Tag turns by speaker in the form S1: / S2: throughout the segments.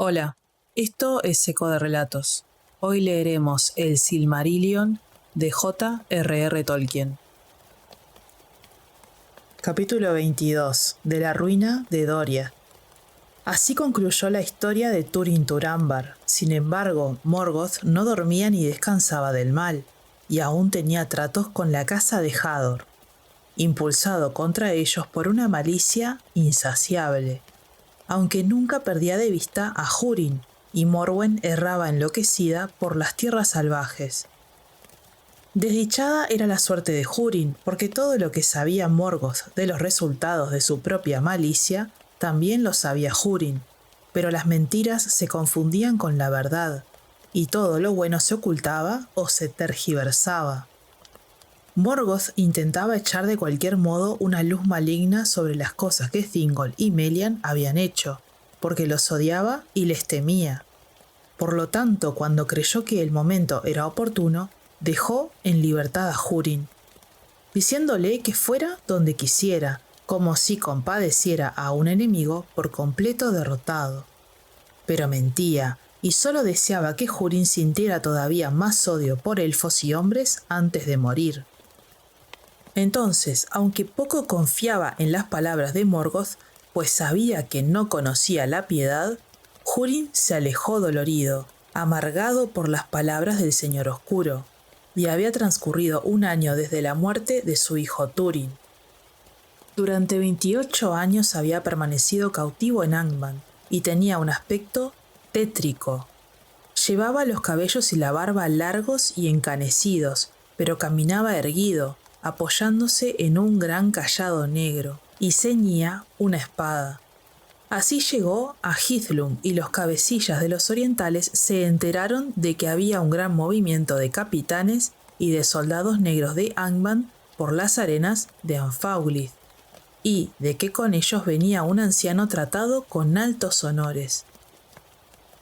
S1: Hola, esto es Eco de Relatos. Hoy leeremos El Silmarillion de J.R.R. Tolkien. Capítulo 22. De la ruina de Doria. Así concluyó la historia de Turin Turambar. Sin embargo, Morgoth no dormía ni descansaba del mal, y aún tenía tratos con la casa de Hador, impulsado contra ellos por una malicia insaciable. Aunque nunca perdía de vista a Húrin, y Morwen erraba enloquecida por las tierras salvajes. Desdichada era la suerte de Húrin, porque todo lo que sabía Morgoth de los resultados de su propia malicia, también lo sabía Húrin, pero las mentiras se confundían con la verdad, y todo lo bueno se ocultaba o se tergiversaba. Morgoth intentaba echar de cualquier modo una luz maligna sobre las cosas que Thingol y Melian habían hecho, porque los odiaba y les temía. Por lo tanto, cuando creyó que el momento era oportuno, dejó en libertad a Húrin, diciéndole que fuera donde quisiera, como si compadeciera a un enemigo por completo derrotado. Pero mentía, y solo deseaba que Húrin sintiera todavía más odio por elfos y hombres antes de morir. Entonces, aunque poco confiaba en las palabras de Morgoth, pues sabía que no conocía la piedad, Húrin se alejó dolorido, amargado por las palabras del Señor Oscuro, y había transcurrido 1 año desde la muerte de su hijo Túrin. Durante 28 años había permanecido cautivo en Angband, y tenía un aspecto tétrico. Llevaba los cabellos y la barba largos y encanecidos, pero caminaba erguido, apoyándose en un gran cayado negro, y ceñía una espada. Así llegó a Hithlum, y los cabecillas de los orientales se enteraron de que había un gran movimiento de capitanes y de soldados negros de Angband por las arenas de Anfaulith, y de que con ellos venía un anciano tratado con altos honores.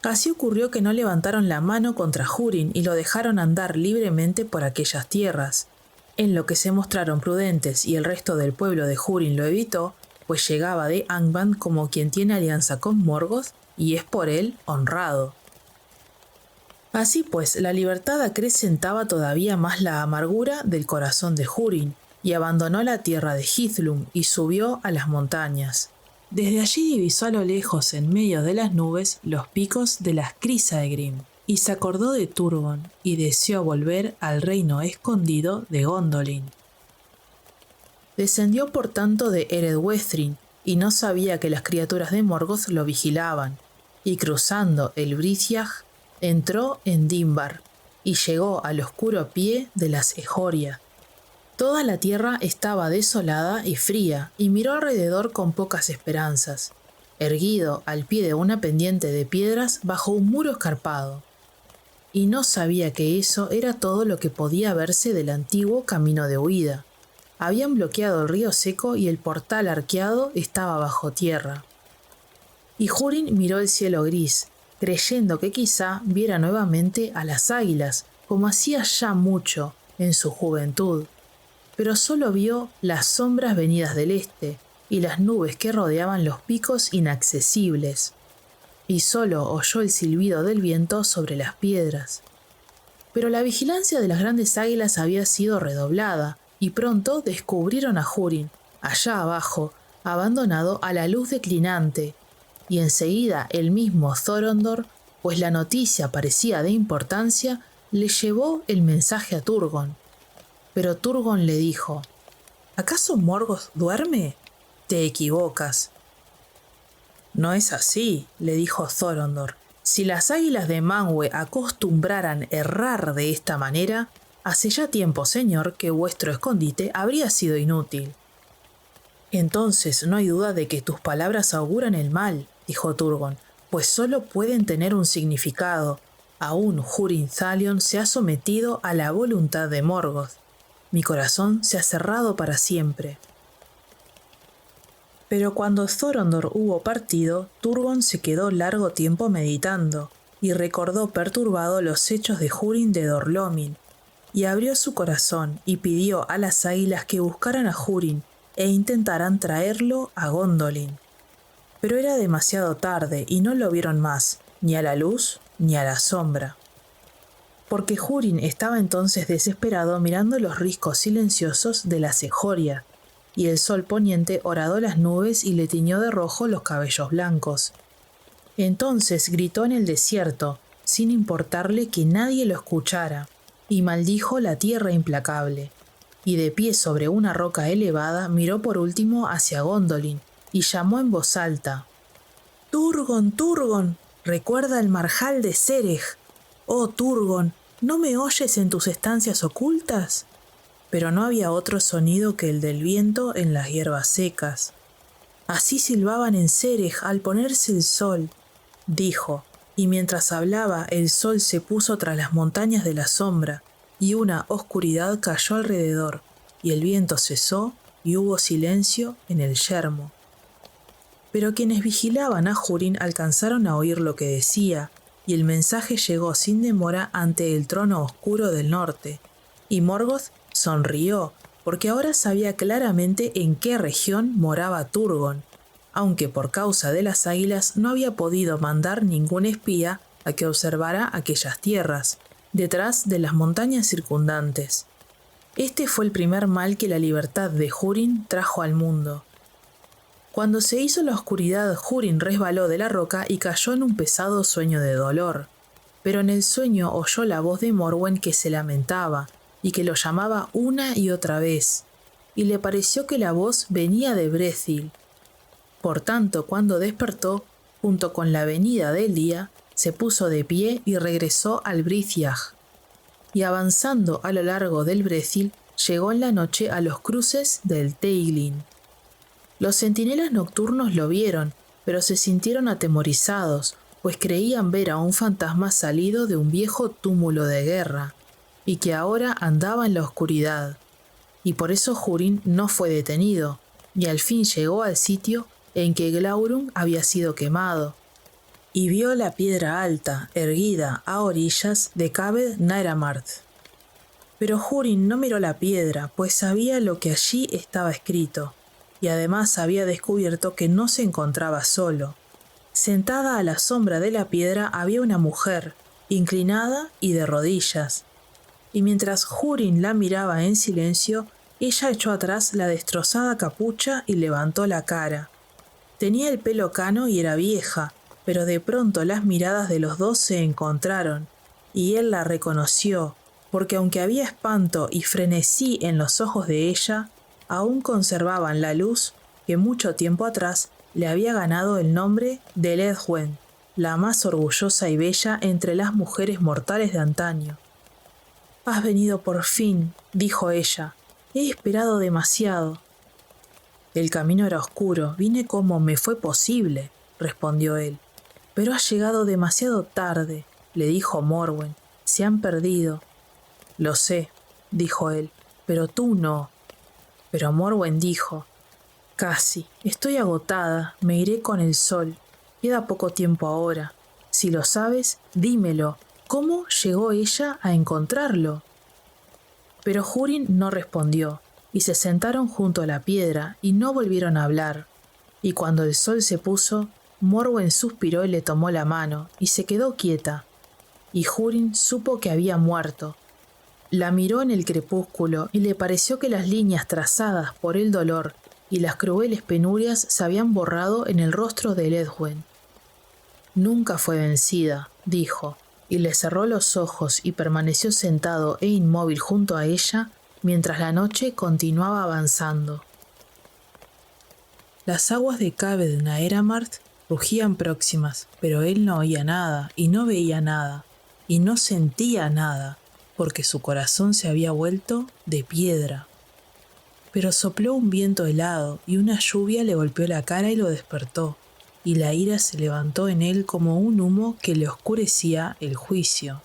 S1: Así ocurrió que no levantaron la mano contra Húrin y lo dejaron andar libremente por aquellas tierras, en lo que se mostraron prudentes, y el resto del pueblo de Húrin lo evitó, pues llegaba de Angband como quien tiene alianza con Morgoth y es por él honrado. Así pues, la libertad acrecentaba todavía más la amargura del corazón de Húrin, y abandonó la tierra de Hithlum y subió a las montañas. Desde allí divisó a lo lejos, en medio de las nubes, los picos de las Chrysaegrim, y se acordó de Turgon, y deseó volver al reino escondido de Gondolin. Descendió por tanto de Eredwethrin, y no sabía que las criaturas de Morgoth lo vigilaban, y cruzando el Brithiah, entró en Dimbar, y llegó al oscuro pie de las Ejoria. Toda la tierra estaba desolada y fría, y miró alrededor con pocas esperanzas, erguido al pie de una pendiente de piedras bajo un muro escarpado. Y no sabía que eso era todo lo que podía verse del antiguo camino de huida. Habían bloqueado el río seco y el portal arqueado estaba bajo tierra. Y Húrin miró el cielo gris, creyendo que quizá viera nuevamente a las águilas, como hacía ya mucho en su juventud. Pero solo vio las sombras venidas del este y las nubes que rodeaban los picos inaccesibles, y solo oyó el silbido del viento sobre las piedras. Pero la vigilancia de las grandes águilas había sido redoblada, y pronto descubrieron a Húrin, allá abajo, abandonado a la luz declinante, y enseguida el mismo Thorondor, pues la noticia parecía de importancia, le llevó el mensaje a Turgon. Pero Turgon le dijo: ¿acaso Morgoth duerme? Te equivocas. No es así, le dijo Thorondor. Si las águilas de Manwë acostumbraran errar de esta manera, hace ya tiempo, señor, que vuestro escondite habría sido inútil. Entonces no hay duda de que tus palabras auguran el mal, dijo Turgon, pues solo pueden tener un significado. Aún Húrin Thalion se ha sometido a la voluntad de Morgoth. Mi corazón se ha cerrado para siempre. Pero cuando Thorondor hubo partido, Turgon se quedó largo tiempo meditando, y recordó perturbado los hechos de Húrin de Dor-lómin, y abrió su corazón y pidió a las águilas que buscaran a Húrin e intentaran traerlo a Gondolin. Pero era demasiado tarde y no lo vieron más, ni a la luz, ni a la sombra. Porque Húrin estaba entonces desesperado mirando los riscos silenciosos de la cejoria, y el sol poniente horadó las nubes y le tiñó de rojo los cabellos blancos. Entonces gritó en el desierto, sin importarle que nadie lo escuchara, y maldijo la tierra implacable. Y de pie sobre una roca elevada miró por último hacia Gondolin, y llamó en voz alta: «Turgon, Turgon, recuerda el marjal de Cereg. Oh Turgon, ¿no me oyes en tus estancias ocultas?». Pero no había otro sonido que el del viento en las hierbas secas. «Así silbaban en Cereg al ponerse el sol», dijo, y mientras hablaba el sol se puso tras las montañas de la sombra, y una oscuridad cayó alrededor, y el viento cesó, y hubo silencio en el yermo. Pero quienes vigilaban a Húrin alcanzaron a oír lo que decía, y el mensaje llegó sin demora ante el trono oscuro del norte, y Morgoth sonrió, porque ahora sabía claramente en qué región moraba Turgon, aunque por causa de las águilas no había podido mandar ningún espía a que observara aquellas tierras, detrás de las montañas circundantes. Este fue el primer mal que la libertad de Húrin trajo al mundo. Cuando se hizo la oscuridad, Húrin resbaló de la roca y cayó en un pesado sueño de dolor. Pero en el sueño oyó la voz de Morwen que se lamentaba y que lo llamaba una y otra vez, y le pareció que la voz venía de Brethil. Por tanto, cuando despertó, junto con la venida del día, se puso de pie y regresó al Brithjag. Y avanzando a lo largo del Brethil, llegó en la noche a los cruces del Teiglin. Los centinelas nocturnos lo vieron, pero se sintieron atemorizados, pues creían ver a un fantasma salido de un viejo túmulo de guerra, y que ahora andaba en la oscuridad. Y por eso Húrin no fue detenido, y al fin llegó al sitio en que Glaurung había sido quemado, y vio la piedra alta, erguida a orillas de Cabed Naeramarth. Pero Húrin no miró la piedra, pues sabía lo que allí estaba escrito, y además había descubierto que no se encontraba solo. Sentada a la sombra de la piedra había una mujer, inclinada y de rodillas, y mientras Húrin la miraba en silencio, ella echó atrás la destrozada capucha y levantó la cara. Tenía el pelo cano y era vieja, pero de pronto las miradas de los dos se encontraron, y él la reconoció, porque aunque había espanto y frenesí en los ojos de ella, aún conservaban la luz que mucho tiempo atrás le había ganado el nombre de Eledwen, la más orgullosa y bella entre las mujeres mortales de antaño. «Has venido por fin», dijo ella. «He esperado demasiado». «El camino era oscuro, vine como me fue posible», respondió él. «Pero has llegado demasiado tarde», le dijo Morwen. «Se han perdido». «Lo sé», dijo él, «pero tú no». Pero Morwen dijo: «Casi, estoy agotada, me iré con el sol. Queda poco tiempo ahora. Si lo sabes, dímelo. ¿Cómo llegó ella a encontrarlo?». Pero Húrin no respondió, y se sentaron junto a la piedra y no volvieron a hablar. Y cuando el sol se puso, Morwen suspiró y le tomó la mano, y se quedó quieta. Y Húrin supo que había muerto. La miró en el crepúsculo y le pareció que las líneas trazadas por el dolor y las crueles penurias se habían borrado en el rostro de Eledwen. «Nunca fue vencida», dijo, y le cerró los ojos y permaneció sentado e inmóvil junto a ella mientras la noche continuaba avanzando. Las aguas de Cabed Naeramarth rugían próximas, pero él no oía nada y no veía nada y no sentía nada, porque su corazón se había vuelto de piedra. Pero sopló un viento helado y una lluvia le golpeó la cara y lo despertó, y la ira se levantó en él como un humo que le oscurecía el juicio.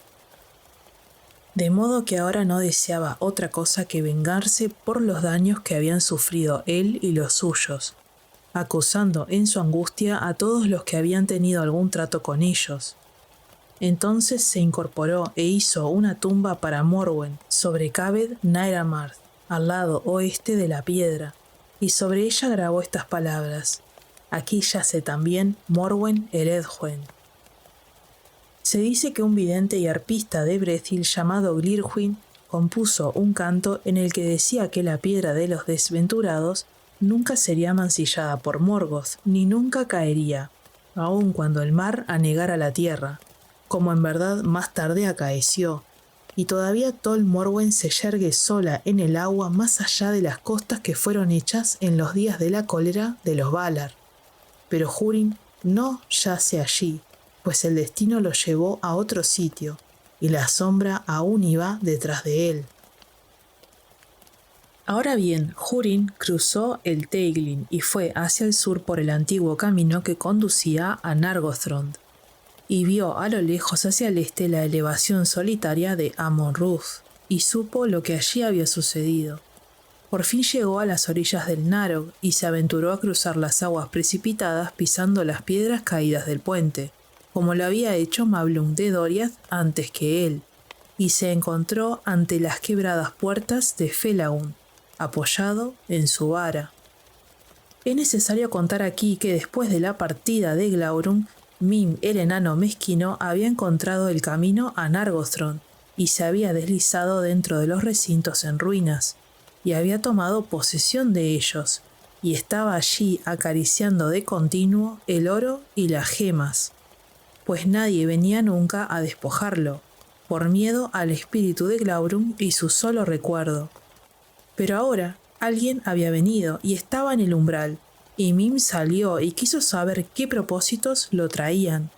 S1: De modo que ahora no deseaba otra cosa que vengarse por los daños que habían sufrido él y los suyos, acusando en su angustia a todos los que habían tenido algún trato con ellos. Entonces se incorporó e hizo una tumba para Morwen sobre Cabed Naeramarth, al lado oeste de la piedra, y sobre ella grabó estas palabras: «Aquí yace también Morwen Eledwen». Se dice que un vidente y arpista de Brethil llamado Glirwin compuso un canto en el que decía que la piedra de los desventurados nunca sería mancillada por Morgoth, ni nunca caería, aun cuando el mar anegara la tierra, como en verdad más tarde acaeció, y todavía Tol Morwen se yergue sola en el agua más allá de las costas que fueron hechas en los días de la cólera de los Valar. Pero Húrin no yace allí, pues el destino lo llevó a otro sitio, y la sombra aún iba detrás de él. Ahora bien, Húrin cruzó el Teiglin y fue hacia el sur por el antiguo camino que conducía a Nargothrond, y vio a lo lejos hacia el este la elevación solitaria de Amon-Ruth, y supo lo que allí había sucedido. Por fin llegó a las orillas del Narog y se aventuró a cruzar las aguas precipitadas pisando las piedras caídas del puente, como lo había hecho Mablung de Doriath antes que él, y se encontró ante las quebradas puertas de Felagund, apoyado en su vara. Es necesario contar aquí que después de la partida de Glaurung, Mim el enano mezquino había encontrado el camino a Nargothrond y se había deslizado dentro de los recintos en ruinas, y había tomado posesión de ellos, y estaba allí acariciando de continuo el oro y las gemas, pues nadie venía nunca a despojarlo, por miedo al espíritu de Glaurung y su solo recuerdo. Pero ahora alguien había venido y estaba en el umbral, y Mim salió y quiso saber qué propósitos lo traían.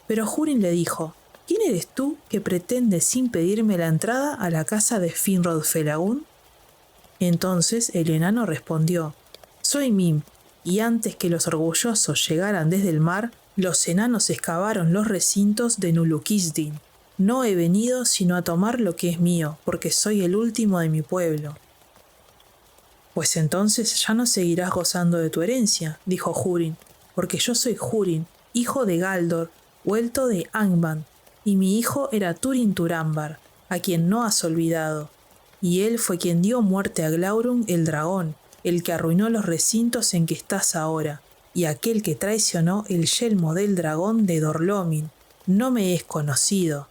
S1: Pero Húrin le dijo: ¿Quién eres tú que pretendes impedirme la entrada a la casa de Finrod Felagund? Entonces el enano respondió: Soy Mim, y antes que los orgullosos llegaran desde el mar, los enanos excavaron los recintos de Nulukisdin. No he venido sino a tomar lo que es mío, porque soy el último de mi pueblo. Pues entonces ya no seguirás gozando de tu herencia, dijo Húrin, porque yo soy Húrin, hijo de Galdor, vuelto de Angband, y mi hijo era Turin Turambar, a quien no has olvidado, y él fue quien dio muerte a Glaurung el dragón, el que arruinó los recintos en que estás ahora, y aquel que traicionó el yelmo del dragón de Dorlomin. No me es conocido.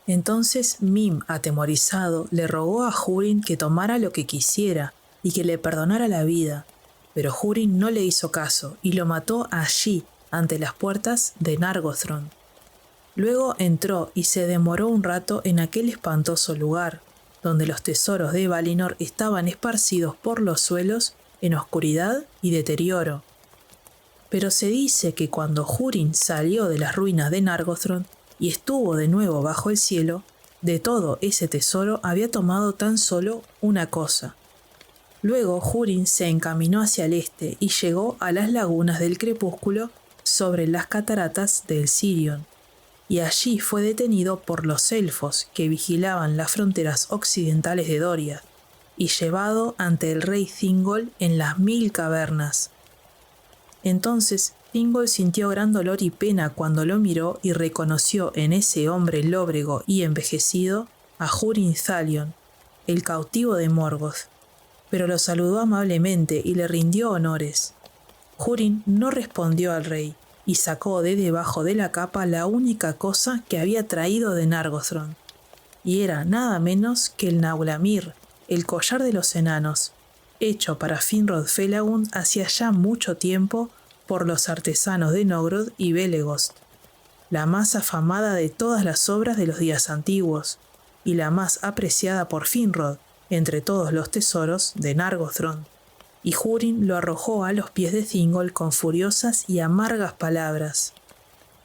S1: Entonces Mim, atemorizado, le rogó a Húrin que tomara lo que quisiera y que le perdonara la vida, pero Húrin no le hizo caso y lo mató allí, ante las puertas de Nargothrond. Luego entró y se demoró un rato en aquel espantoso lugar, donde los tesoros de Valinor estaban esparcidos por los suelos en oscuridad y deterioro. Pero se dice que cuando Húrin salió de las ruinas de Nargothrond y estuvo de nuevo bajo el cielo, de todo ese tesoro había tomado tan solo una cosa. Luego Húrin se encaminó hacia el este y llegó a las lagunas del crepúsculo sobre las cataratas del Sirion, y allí fue detenido por los elfos que vigilaban las fronteras occidentales de Doriath, y llevado ante el rey Thingol en las 1000 cavernas. Entonces Thingol sintió gran dolor y pena cuando lo miró y reconoció en ese hombre lóbrego y envejecido a Húrin Thalion, el cautivo de Morgoth, pero lo saludó amablemente y le rindió honores. Húrin no respondió al rey y sacó de debajo de la capa la única cosa que había traído de Nargothrond, y era nada menos que el Naulamir, el collar de los enanos, hecho para Finrod Felagund hacía ya mucho tiempo por los artesanos de Nogrod y Belegost, la más afamada de todas las obras de los días antiguos, y la más apreciada por Finrod entre todos los tesoros de Nargothrond. Y Húrin lo arrojó a los pies de Thingol con furiosas y amargas palabras.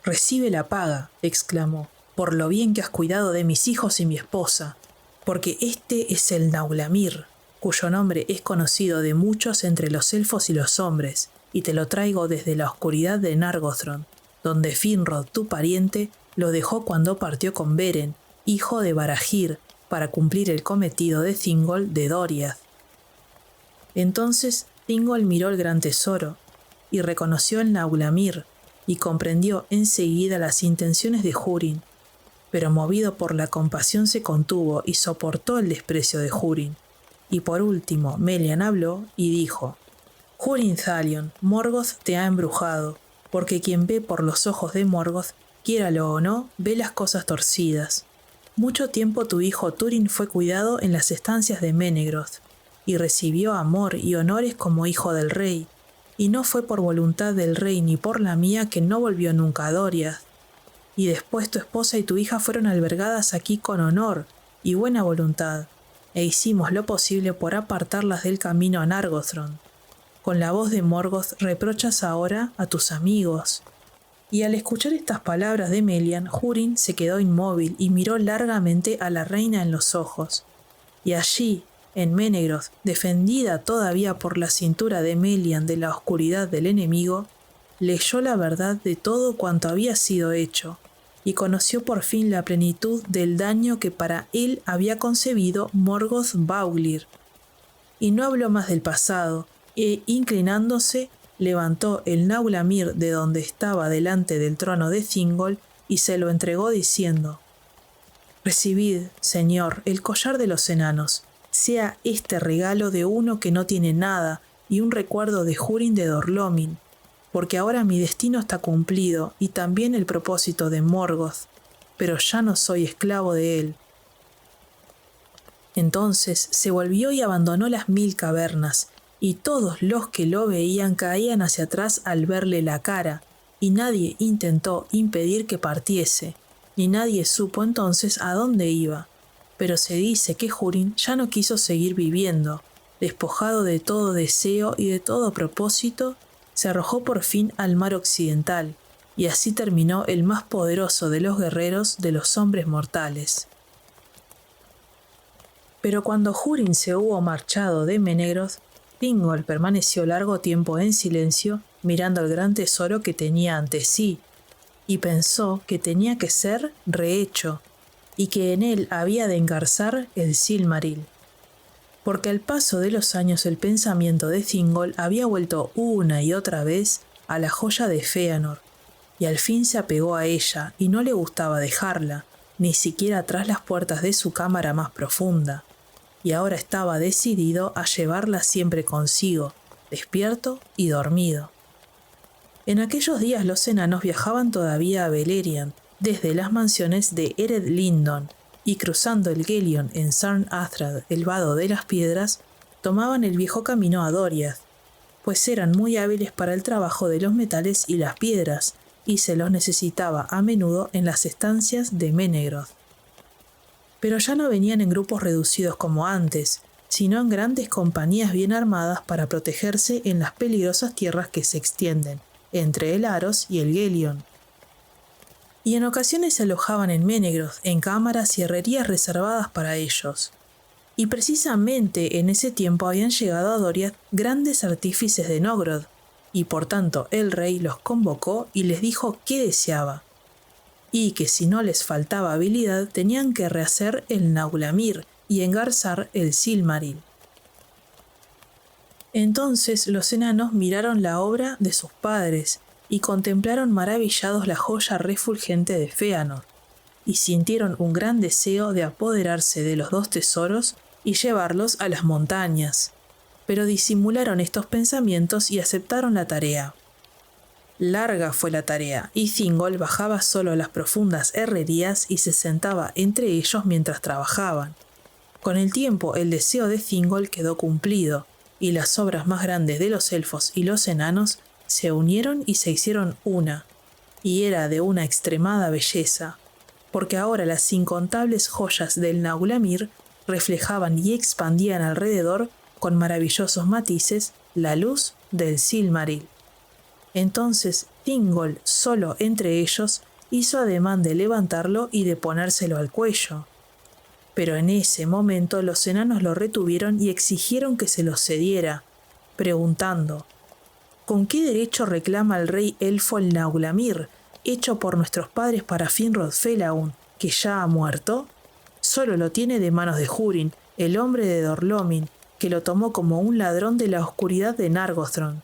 S1: «Recibe la paga», exclamó, «por lo bien que has cuidado de mis hijos y mi esposa, porque este es el Naulamir, cuyo nombre es conocido de muchos entre los elfos y los hombres, y te lo traigo desde la oscuridad de Nargothrond, donde Finrod, tu pariente, lo dejó cuando partió con Beren, hijo de Barahir, para cumplir el cometido de Thingol de Doriath». Entonces Thingol miró el gran tesoro y reconoció el Naulamir y comprendió enseguida las intenciones de Húrin, pero movido por la compasión se contuvo y soportó el desprecio de Húrin. Y por último Melian habló y dijo: «Húrin Thalion, Morgoth te ha embrujado, porque quien ve por los ojos de Morgoth quiéralo o no, ve las cosas torcidas. Mucho tiempo tu hijo Túrin fue cuidado en las estancias de Menegroth, y recibió amor y honores como hijo del rey, y no fue por voluntad del rey ni por la mía que no volvió nunca a Doriath. Y después tu esposa y tu hija fueron albergadas aquí con honor y buena voluntad, e hicimos lo posible por apartarlas del camino a Nargothrond. Con la voz de Morgoth reprochas ahora a tus amigos. Y al escuchar estas palabras de Melian, Húrin se quedó inmóvil y miró largamente a la reina en los ojos. Y allí, en Menegroth, defendida todavía por la cintura de Melian de la oscuridad del enemigo, leyó la verdad de todo cuanto había sido hecho, y conoció por fin la plenitud del daño que para él había concebido Morgoth Vauglir. Y no habló más del pasado, e inclinándose, levantó el Naulamir de donde estaba delante del trono de Thingol y se lo entregó diciendo: «Recibid, señor, el collar de los enanos. Sea este regalo de uno que no tiene nada y un recuerdo de Húrin de Dor-lómin, porque ahora mi destino está cumplido y también el propósito de Morgoth, pero ya no soy esclavo de él». Entonces se volvió y abandonó las 1000 cavernas, y todos los que lo veían caían hacia atrás al verle la cara, y nadie intentó impedir que partiese, ni nadie supo entonces a dónde iba. Pero se dice que Húrin ya no quiso seguir viviendo, despojado de todo deseo y de todo propósito, se arrojó por fin al mar occidental, y así terminó el más poderoso de los guerreros de los hombres mortales. Pero cuando Húrin se hubo marchado de Menegroth, Thingol permaneció largo tiempo en silencio, mirando el gran tesoro que tenía ante sí, y pensó que tenía que ser rehecho, y que en él había de engarzar el Silmaril. Porque al paso de los años el pensamiento de Thingol había vuelto una y otra vez a la joya de Fëanor, y al fin se apegó a ella, y no le gustaba dejarla, ni siquiera tras las puertas de su cámara más profunda, y ahora estaba decidido a llevarla siempre consigo, despierto y dormido. En aquellos días los enanos viajaban todavía a Beleriand, desde las mansiones de Ered Lindon, y cruzando el Gelion en Sarn Athrad, el vado de las piedras, tomaban el viejo camino a Doriath, pues eran muy hábiles para el trabajo de los metales y las piedras, y se los necesitaba a menudo en las estancias de Menegroth. Pero ya no venían en grupos reducidos como antes, sino en grandes compañías bien armadas para protegerse en las peligrosas tierras que se extienden entre el Aros y el Gelion. Y en ocasiones se alojaban en Menegroth, en cámaras y herrerías reservadas para ellos. Y precisamente en ese tiempo habían llegado a Doriath grandes artífices de Nogrod, y por tanto el rey los convocó y les dijo qué deseaba, y que si no les faltaba habilidad tenían que rehacer el Naulamir y engarzar el Silmaril. Entonces los enanos miraron la obra de sus padres y contemplaron maravillados la joya refulgente de Fëanor, y sintieron un gran deseo de apoderarse de los 2 tesoros y llevarlos a las montañas, pero disimularon estos pensamientos y aceptaron la tarea. Larga fue la tarea, y Thingol bajaba solo a las profundas herrerías y se sentaba entre ellos mientras trabajaban. Con el tiempo el deseo de Thingol quedó cumplido, y las obras más grandes de los elfos y los enanos se unieron y se hicieron una, y era de una extremada belleza, porque ahora las incontables joyas del Naulamir reflejaban y expandían alrededor con maravillosos matices la luz del Silmaril. Entonces Thingol, solo entre ellos, hizo ademán de levantarlo y de ponérselo al cuello. Pero en ese momento los enanos lo retuvieron y exigieron que se lo cediera, preguntando: ¿con qué derecho reclama el rey elfo el Naulamir, hecho por nuestros padres para Finrod Felagund, que ya ha muerto? Solo lo tiene de manos de Húrin, el hombre de Dor-lómin, que lo tomó como un ladrón de la oscuridad de Nargothrond.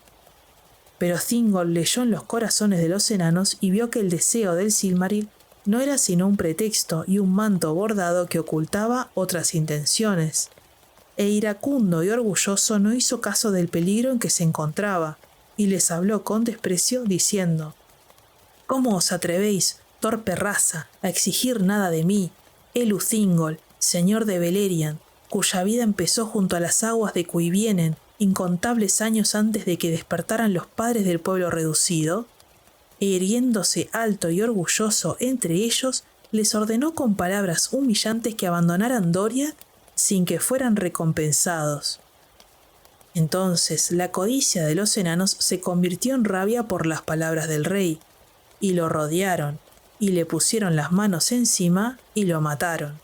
S1: Pero Thingol leyó en los corazones de los enanos y vio que el deseo del Silmaril no era sino un pretexto y un manto bordado que ocultaba otras intenciones. E iracundo y orgulloso no hizo caso del peligro en que se encontraba, y les habló con desprecio diciendo: «¿Cómo os atrevéis, torpe raza, a exigir nada de mí, Elu Thingol, señor de Beleriand, cuya vida empezó junto a las aguas de Cuivienen, incontables años antes de que despertaran los padres del pueblo reducido? Erguiéndose alto y orgulloso entre ellos, les ordenó con palabras humillantes que abandonaran Doriath sin que fueran recompensados. Entonces la codicia de los enanos se convirtió en rabia por las palabras del rey, y lo rodearon, y le pusieron las manos encima y lo mataron.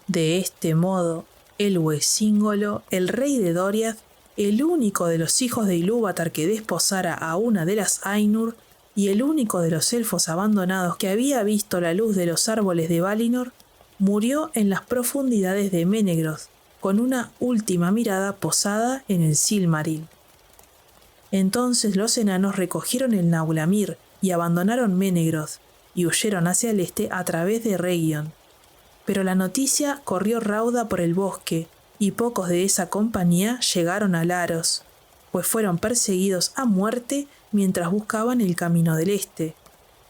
S1: De este modo, Elwë-Síngolo, el rey de Doriath, el único de los hijos de Ilúvatar que desposara a una de las Ainur, y el único de los elfos abandonados que había visto la luz de los árboles de Valinor, murió en las profundidades de Menegroth, con una última mirada posada en el Silmaril. Entonces los enanos recogieron el Náulamir y abandonaron Menegroth, y huyeron hacia el este a través de Region. Pero la noticia corrió rauda por el bosque, y pocos de esa compañía llegaron a Laros, pues fueron perseguidos a muerte mientras buscaban el camino del este,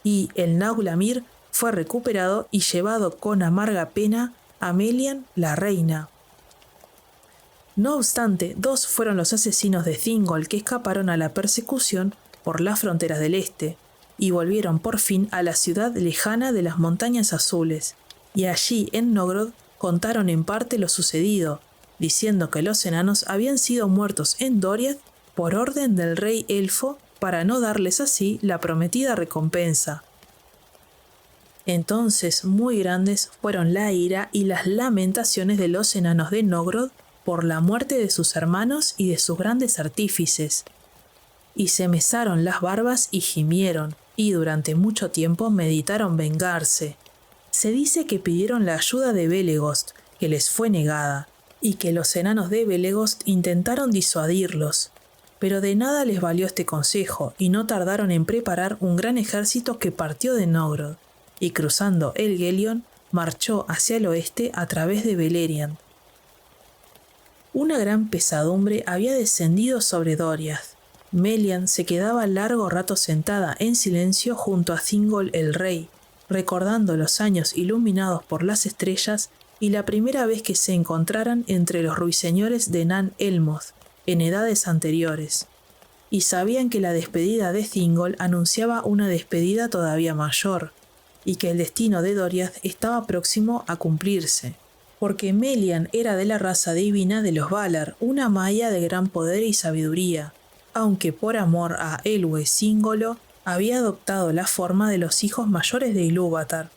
S1: y el Náulamir fue recuperado y llevado con amarga pena a Melian, la reina. No obstante, 2 fueron los asesinos de Thingol que escaparon a la persecución por las fronteras del este, y volvieron por fin a la ciudad lejana de las Montañas Azules, y allí en Nogrod contaron en parte lo sucedido, diciendo que los enanos habían sido muertos en Doriath por orden del rey elfo para no darles así la prometida recompensa. Entonces muy grandes fueron la ira y las lamentaciones de los enanos de Nogrod por la muerte de sus hermanos y de sus grandes artífices, y se mesaron las barbas y gimieron, y durante mucho tiempo meditaron vengarse. Se dice que pidieron la ayuda de Belegost, que les fue negada, y que los enanos de Belegost intentaron disuadirlos, pero de nada les valió este consejo, y no tardaron en preparar un gran ejército que partió de Nogrod, y cruzando el Gelion, marchó hacia el oeste a través de Beleriand. Una gran pesadumbre había descendido sobre Doriath. Melian se quedaba largo rato sentada en silencio junto a Thingol el rey, recordando los años iluminados por las estrellas y la primera vez que se encontraran entre los ruiseñores de Nan Elmoth, en edades anteriores, y sabían que la despedida de Thingol anunciaba una despedida todavía mayor, y que el destino de Doriath estaba próximo a cumplirse, porque Melian era de la raza divina de los Valar, una Maia de gran poder y sabiduría, aunque por amor a Elwë-Síngolo había adoptado la forma de los hijos mayores de Ilúvatar,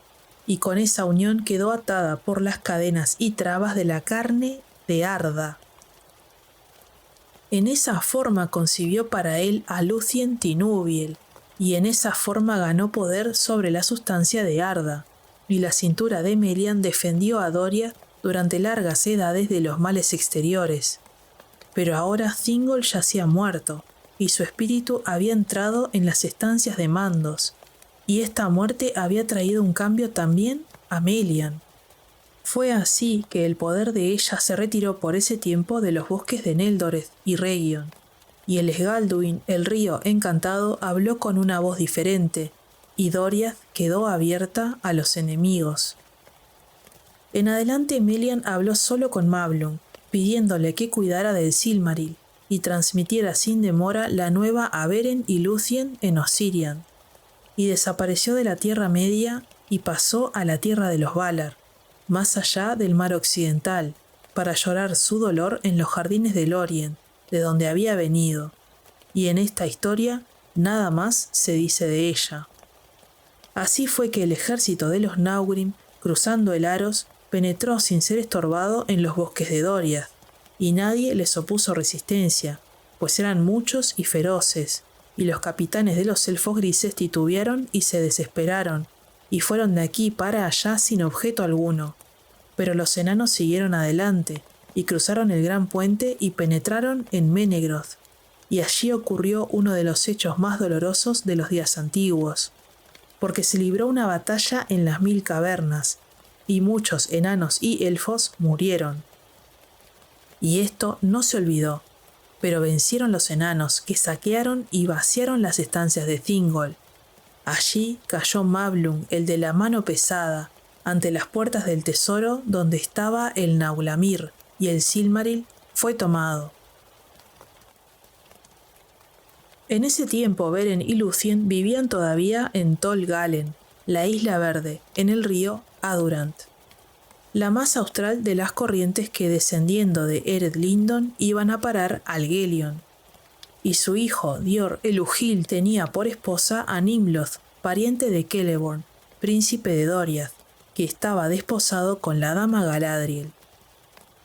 S1: y con esa unión quedó atada por las cadenas y trabas de la carne de Arda. En esa forma concibió para él a Lúthien Tinúbiel, y en esa forma ganó poder sobre la sustancia de Arda, y la cintura de Melian defendió a Doriath durante largas edades de los males exteriores. Pero ahora Thingol yacía muerto, y su espíritu había entrado en las estancias de Mandos, y esta muerte había traído un cambio también a Melian. Fue así que el poder de ella se retiró por ese tiempo de los bosques de Neldoreth y Region, y el Sgalduin, el río encantado, habló con una voz diferente, y Doriath quedó abierta a los enemigos. En adelante Melian habló solo con Mablung, pidiéndole que cuidara del Silmaril y transmitiera sin demora la nueva a Beren y Lúthien en Osirian, y desapareció de la Tierra Media y pasó a la tierra de los Valar, más allá del mar occidental, para llorar su dolor en los jardines del Orient, de donde había venido, y en esta historia nada más se dice de ella. Así fue que el ejército de los Náugrim, cruzando el Aros, penetró sin ser estorbado en los bosques de Doriath, y nadie les opuso resistencia, pues eran muchos y feroces, y los capitanes de los elfos grises titubearon y se desesperaron, y fueron de aquí para allá sin objeto alguno. Pero los enanos siguieron adelante, y cruzaron el gran puente y penetraron en Menegroth, y allí ocurrió uno de los hechos más dolorosos de los días antiguos, porque se libró una batalla en las 1000 cavernas, y muchos enanos y elfos murieron. Y esto no se olvidó, pero vencieron los enanos, que saquearon y vaciaron las estancias de Thingol. Allí cayó Mablung, el de la mano pesada, ante las puertas del tesoro donde estaba el Naulamir, y el Silmaril fue tomado. En ese tiempo Beren y Lúthien vivían todavía en Tol Galen, la Isla Verde, en el río Adurant, la más austral de las corrientes que descendiendo de Ered Lindon iban a parar al Gelion. Y su hijo Dior Elugil tenía por esposa a Nimloth, pariente de Celeborn, príncipe de Doriath, que estaba desposado con la dama Galadriel.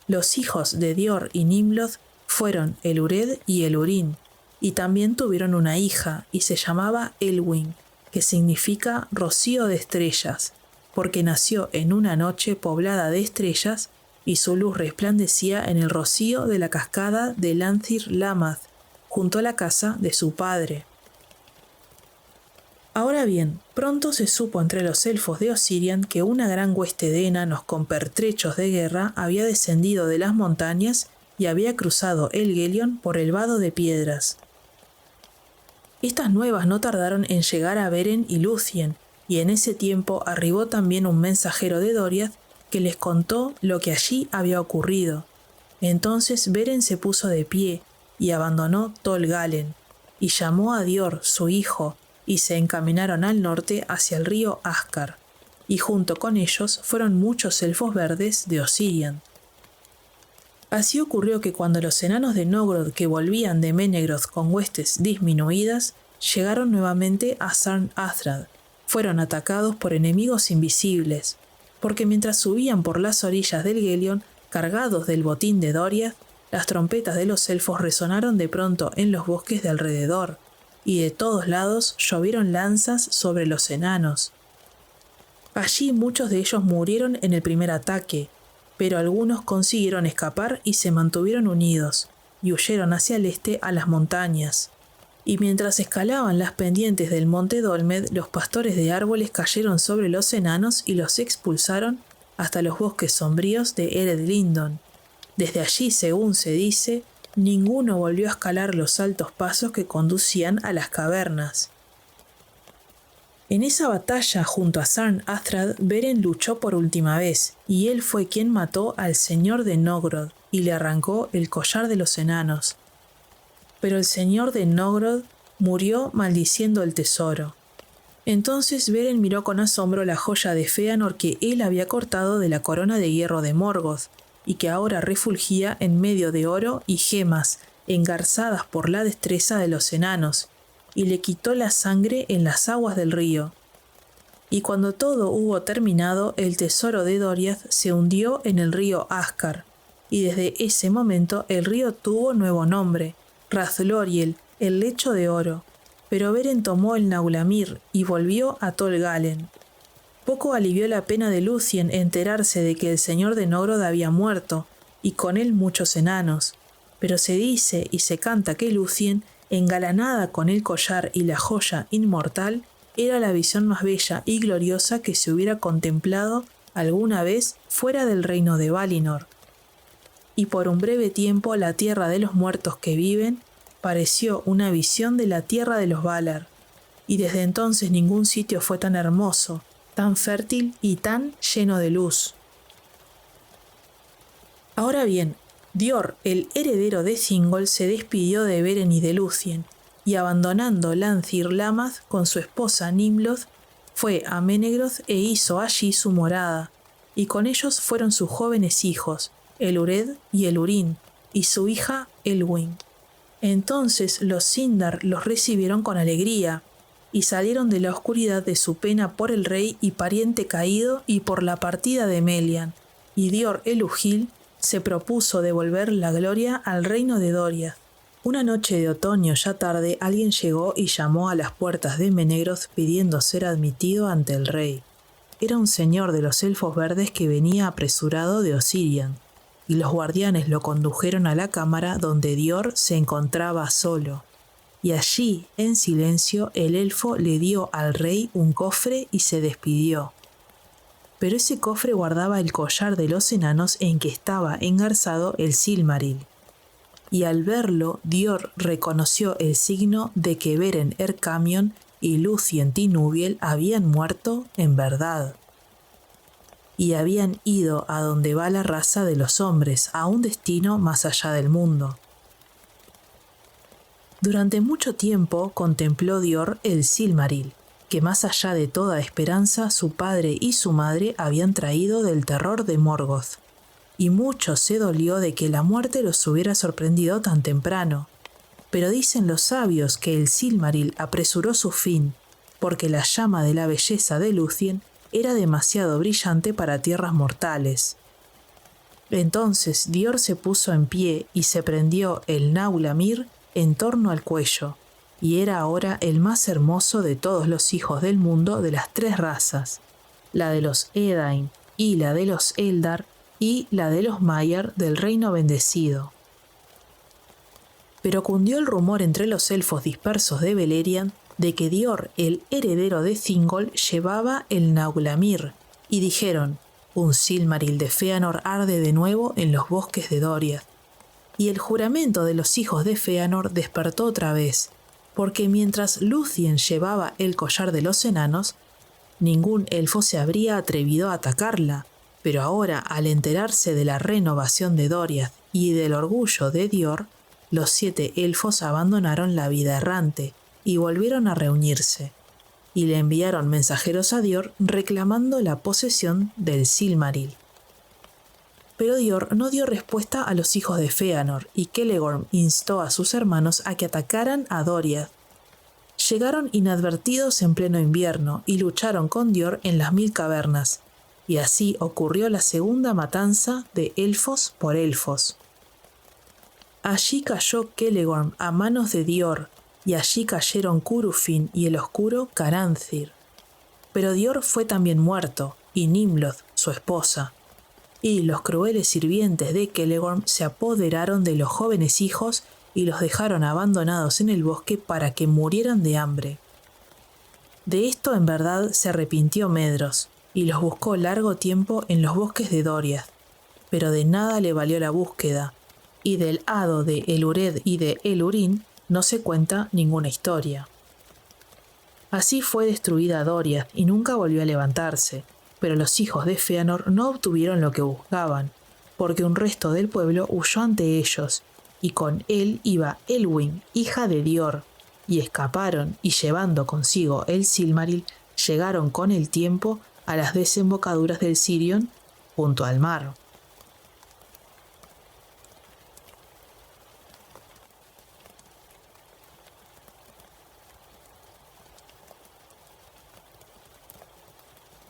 S1: Los hijos de Dior y Nimloth fueron Elured y Elurin, y también tuvieron una hija, y se llamaba Elwyn, que significa rocío de estrellas, porque nació en una noche poblada de estrellas, y su luz resplandecía en el rocío de la cascada de Lanthir Lamath, junto a la casa de su padre. Ahora bien, pronto se supo entre los elfos de Osirian que una gran hueste de enanos con pertrechos de guerra había descendido de las montañas y había cruzado el Gelion por el vado de piedras. Estas nuevas no tardaron en llegar a Beren y Lúthien, y en ese tiempo arribó también un mensajero de Doriath que les contó lo que allí había ocurrido. Entonces Beren se puso de pie y abandonó Tol Galen, y llamó a Dior, su hijo, y se encaminaron al norte hacia el río Ascar, y junto con ellos fueron muchos elfos verdes de Osirian. Así ocurrió que cuando los enanos de Nogrod que volvían de Menegroth con huestes disminuidas llegaron nuevamente a Sarn Athrad, fueron atacados por enemigos invisibles, porque mientras subían por las orillas del Gelion, cargados del botín de Doriath, las trompetas de los elfos resonaron de pronto en los bosques de alrededor, y de todos lados llovieron lanzas sobre los enanos. Allí muchos de ellos murieron en el primer ataque, pero algunos consiguieron escapar y se mantuvieron unidos, y huyeron hacia el este a las montañas. Y mientras escalaban las pendientes del monte Dolmed, los pastores de árboles cayeron sobre los enanos y los expulsaron hasta los bosques sombríos de Ered Lindon. Desde allí, según se dice, ninguno volvió a escalar los altos pasos que conducían a las cavernas. En esa batalla junto a Sarn Athrad, Beren luchó por última vez, y él fue quien mató al señor de Nogrod y le arrancó el collar de los enanos. Pero el señor de Nogrod murió maldiciendo el tesoro. Entonces Beren miró con asombro la joya de Feanor que él había cortado de la corona de hierro de Morgoth, y que ahora refulgía en medio de oro y gemas, engarzadas por la destreza de los enanos, y le quitó la sangre en las aguas del río. Y cuando todo hubo terminado, el tesoro de Doriath se hundió en el río Ascar, y desde ese momento el río tuvo nuevo nombre, Rathloriel, el lecho de oro. Pero Beren tomó el Naulamir y volvió a Tol Galen. Poco alivió la pena de Lúthien enterarse de que el señor de Nogrod había muerto, y con él muchos enanos, pero se dice y se canta que Lúthien, engalanada con el collar y la joya inmortal, era la visión más bella y gloriosa que se hubiera contemplado alguna vez fuera del reino de Valinor. Y por un breve tiempo la tierra de los muertos que viven pareció una visión de la tierra de los Valar, y desde entonces ningún sitio fue tan hermoso, tan fértil y tan lleno de luz. Ahora bien, Dior, el heredero de Thingol, se despidió de Beren y de Lúthien, y abandonando Lanthir Lamath con su esposa Nimloth, fue a Menegroth e hizo allí su morada, y con ellos fueron sus jóvenes hijos, Elured y Elurin, y su hija Elwyn. Entonces los Sindar los recibieron con alegría, y salieron de la oscuridad de su pena por el rey y pariente caído y por la partida de Melian, y Dior Elugil se propuso devolver la gloria al reino de Doriath. Una noche de otoño ya tarde alguien llegó y llamó a las puertas de Menegroth pidiendo ser admitido ante el rey. Era un señor de los elfos verdes que venía apresurado de Osirian, y los guardianes lo condujeron a la cámara donde Dior se encontraba solo. Y allí, en silencio, el elfo le dio al rey un cofre y se despidió. Pero ese cofre guardaba el collar de los enanos en que estaba engarzado el Silmaril. Y al verlo, Dior reconoció el signo de que Beren Erkamion y Lúthien y Núbiel habían muerto en verdad. Y habían ido a donde va la raza de los hombres, a un destino más allá del mundo. Durante mucho tiempo contempló Dior el Silmaril, que más allá de toda esperanza su padre y su madre habían traído del terror de Morgoth, y mucho se dolió de que la muerte los hubiera sorprendido tan temprano. Pero dicen los sabios que el Silmaril apresuró su fin, porque la llama de la belleza de Lúthien era demasiado brillante para tierras mortales. Entonces Dior se puso en pie y se prendió el Naulamir en torno al cuello, y era ahora el más hermoso de todos los hijos del mundo de las tres razas, la de los Edain y la de los Eldar y la de los Maiar del reino bendecido. Pero cundió el rumor entre los elfos dispersos de Beleriand de que Dior, el heredero de Thingol, llevaba el Naulamir, y dijeron: un Silmaril de Fëanor arde de nuevo en los bosques de Doriath. Y el juramento de los hijos de Fëanor despertó otra vez, porque mientras Lúthien llevaba el collar de los enanos, ningún elfo se habría atrevido a atacarla, pero ahora, al enterarse de la renovación de Doriath y del orgullo de Dior, los 7 elfos abandonaron la vida errante y volvieron a reunirse, y le enviaron mensajeros a Dior reclamando la posesión del Silmaril. Pero Dior no dio respuesta a los hijos de Fëanor, y Celegorm instó a sus hermanos a que atacaran a Doriath. Llegaron inadvertidos en pleno invierno y lucharon con Dior en las 1000 cavernas, y así ocurrió la segunda matanza de elfos por elfos. Allí cayó Celegorm a manos de Dior, y allí cayeron Curufin y el oscuro Caranthir. Pero Dior fue también muerto, y Nimloth, su esposa. Y los crueles sirvientes de Celegorm se apoderaron de los jóvenes hijos y los dejaron abandonados en el bosque para que murieran de hambre. De esto en verdad se arrepintió Medros, y los buscó largo tiempo en los bosques de Doriath, pero de nada le valió la búsqueda, y del hado de Elured y de Elurin no se cuenta ninguna historia. Así fue destruida Doriath y nunca volvió a levantarse, pero los hijos de Fëanor no obtuvieron lo que buscaban, porque un resto del pueblo huyó ante ellos, y con él iba Elwyn, hija de Dior, y escaparon, y llevando consigo el Silmaril, llegaron con el tiempo a las desembocaduras del Sirion, junto al mar.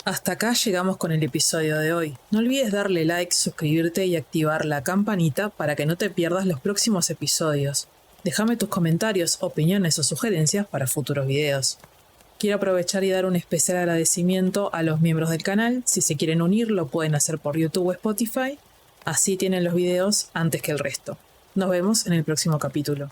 S1: Hasta acá llegamos con el episodio de hoy. No olvides darle like, suscribirte y activar la campanita para que no te pierdas los próximos episodios. Déjame tus comentarios, opiniones o sugerencias para futuros videos. Quiero aprovechar y dar un especial agradecimiento a los miembros del canal. Si se quieren unir, lo pueden hacer por YouTube o Spotify. Así tienen los videos antes que el resto. Nos vemos en el próximo capítulo.